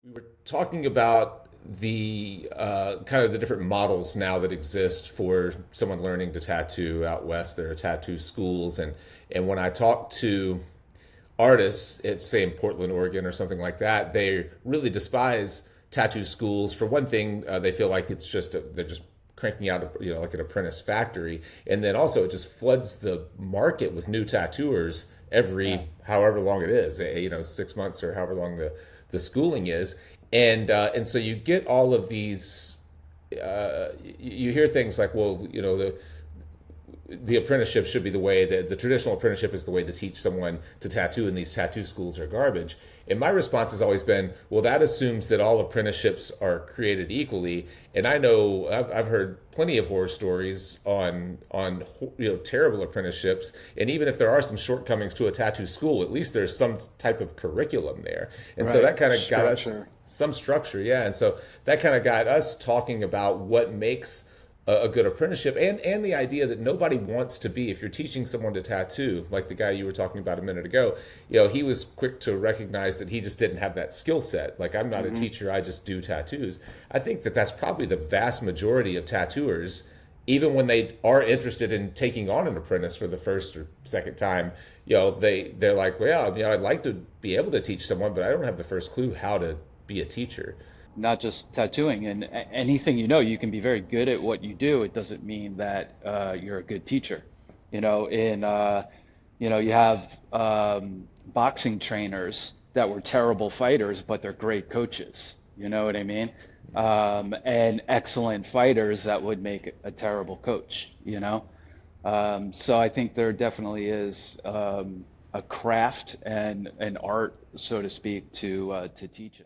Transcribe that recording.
We were talking about the kind of the different models now that exist for someone learning to tattoo out west. There are tattoo schools, and when I talk to artists, if say in Portland, Oregon, or something like that, they really despise tattoo schools. For one thing, they feel like it's just they're just cranking out, like an apprentice factory, and then also it just floods the market with new tattooers Yeah. every however long it is, 6 months or however long the schooling is, and so you get all of these. You hear things like, well, the apprenticeship should be the way that the traditional apprenticeship is the way to teach someone to tattoo, and these tattoo schools are garbage. And my response has always been, well, that assumes that all apprenticeships are created equally. And I know I've heard plenty of horror stories on terrible apprenticeships. And even if there are some shortcomings to a tattoo school, at least there's some type of curriculum there. And so Right. that kind of got us Structure. some structure, yeah. And so that kind of got us talking about what makes a good apprenticeship, and the idea that nobody wants to be, if you're teaching someone to tattoo, like the guy you were talking about a minute ago, he was quick to recognize that he just didn't have that skill set. Like, I'm not a teacher, I just do tattoos. I think that that's probably the vast majority of tattooers, even when they are interested in taking on an apprentice for the first or second time. They're like, well, I'd like to be able to teach someone, but I don't have the first clue how to be a teacher. Not just tattooing and anything, you can be very good at what you do. It doesn't mean that you're a good teacher. You have boxing trainers that were terrible fighters, but they're great coaches. You know what I mean? And excellent fighters that would make a terrible coach. So I think there definitely is a craft and an art, so to speak, to teaching.